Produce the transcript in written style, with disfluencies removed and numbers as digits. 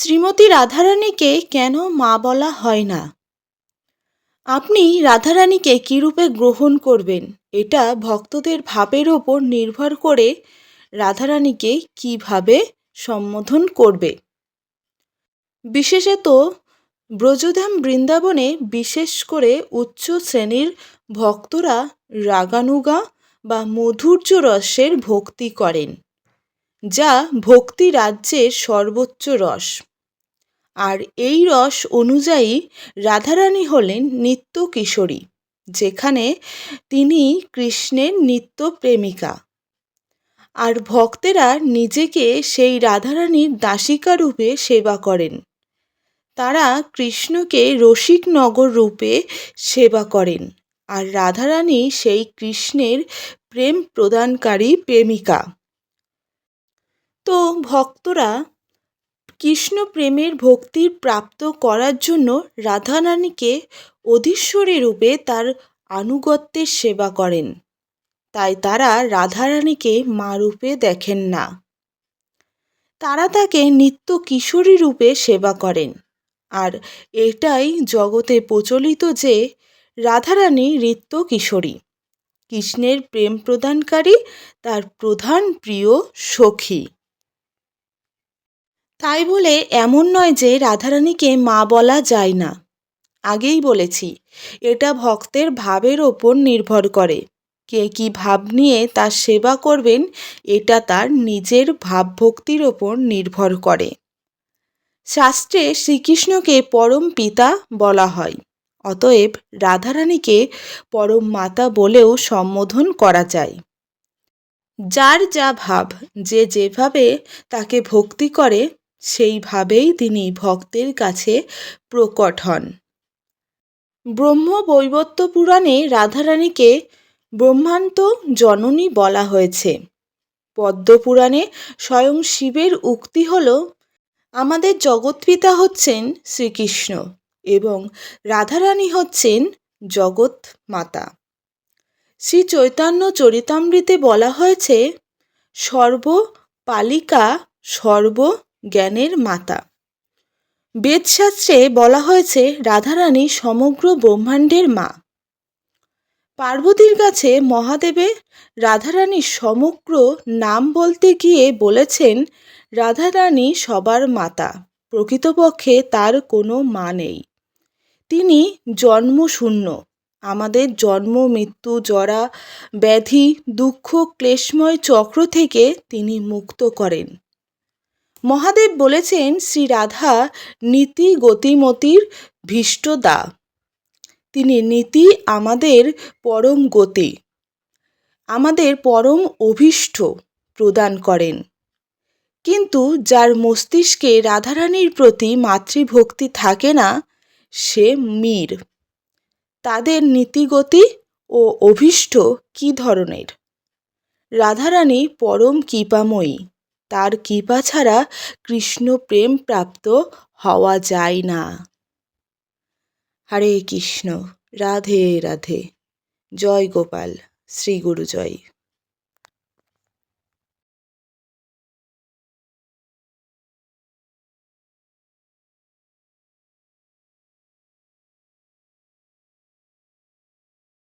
শ্রীমতী রাধারানীকে কেন মা বলা হয় না? আপনি রাধারানীকে কী রূপে গ্রহণ করবেন, এটা ভক্তদের ভাবের ওপর নির্ভর করে রাধারানীকে কীভাবে সম্বোধন করবে। বিশেষত ব্রজধাম বৃন্দাবনে বিশেষ করে উচ্চ শ্রেণীর ভক্তরা রাগানুগা বা মধুর্য রসের ভক্তি করেন, যা ভক্তি রাজ্যের সর্বোচ্চ রস। আর এই রস অনুযায়ী রাধারানী হলেন নিত্য কিশোরী, যেখানে তিনি কৃষ্ণের নিত্য প্রেমিকা। আর ভক্তেরা নিজেকে সেই রাধারানীর দাসিকা রূপে সেবা করেন। তারা কৃষ্ণকে রসিক নগর রূপে সেবা করেন, আর রাধারানী সেই কৃষ্ণের প্রেম প্রদানকারী প্রেমিকা। তো ভক্তরা কৃষ্ণ প্রেমের ভক্তির প্রাপ্ত করার জন্য রাধারানীকে অধীশ্বরী রূপে তার আনুগত্যের সেবা করেন। তাই তারা রাধারানীকে মা রূপে দেখেন না, তারা তাকে নিত্য কিশোরী রূপে সেবা করেন। আর এটাই জগতে প্রচলিত যে রাধারানী নিত্য কিশোরী, কৃষ্ণের প্রেম প্রদানকারী, তার প্রধান প্রিয় সখী। তাই বলে এমন নয় যে রাধারানীকে মা বলা যায় না। আগেই বলেছি, এটা ভক্তের ভাবের ওপর নির্ভর করে। কে কী ভাব নিয়ে তার সেবা করবেন, এটা তার নিজের ভাবভক্তির ওপর নির্ভর করে। শাস্ত্রে শ্রীকৃষ্ণকে পরম পিতা বলা হয়, অতএব রাধারানীকে পরম মাতা বলেও সম্বোধন করা যায়। যার যা ভাব, যে যেভাবে তাকে ভক্তি করে, সেইভাবেই তিনি ভক্তের কাছে প্রকট হন। ব্রহ্ম বৈবর্ত পুরাণে রাধারানীকে ব্রহ্মান্ত জননী বলা হয়েছে। পদ্ম পুরাণে স্বয়ং শিবের উক্তি হল, আমাদের জগৎপিতা হচ্ছেন শ্রীকৃষ্ণ এবং রাধারানী হচ্ছেন জগৎ মাতা। শ্রী চৈতন্য চরিতামৃতে বলা হয়েছে, সর্বপালিকা সর্বজ্ঞানের মাতা। বেদশাস্ত্রে বলা হয়েছে রাধারানী সমগ্র ব্রহ্মাণ্ডের মা। পার্বতীর কাছে মহাদেবের রাধারানীর সমগ্র নাম বলতে গিয়ে বলেছেন, রাধারানী সবার মাতা, প্রকৃতপক্ষে তার কোনো মা নেই। তিনি জন্মশূন্য, আমাদের জন্ম মৃত্যু জরা ব্যাধি দুঃখ ক্লেশময় চক্র থেকে তিনি মুক্ত করেন। মহাদেব বলেছেন, শ্রী রাধা নীতি গতিমতির ভীষ্টদা। তিনি নীতি, আমাদের পরম গতি, আমাদের পরম অভীষ্ট প্রদান করেন। কিন্তু যার মস্তিষ্কে রাধারানীর প্রতি মাতৃভক্তি থাকে না, সে মীর। তাদের নীতিগতি ও অভীষ্ট কী ধরনের? রাধারানী পরম কৃপাময়ী, তার কৃপা ছাড়া কৃষ্ণ প্রেম প্রাপ্ত হওয়া যায় না। হরে কৃষ্ণ, রাধে রাধে, জয় গোপাল, শ্রী গুরু জয়।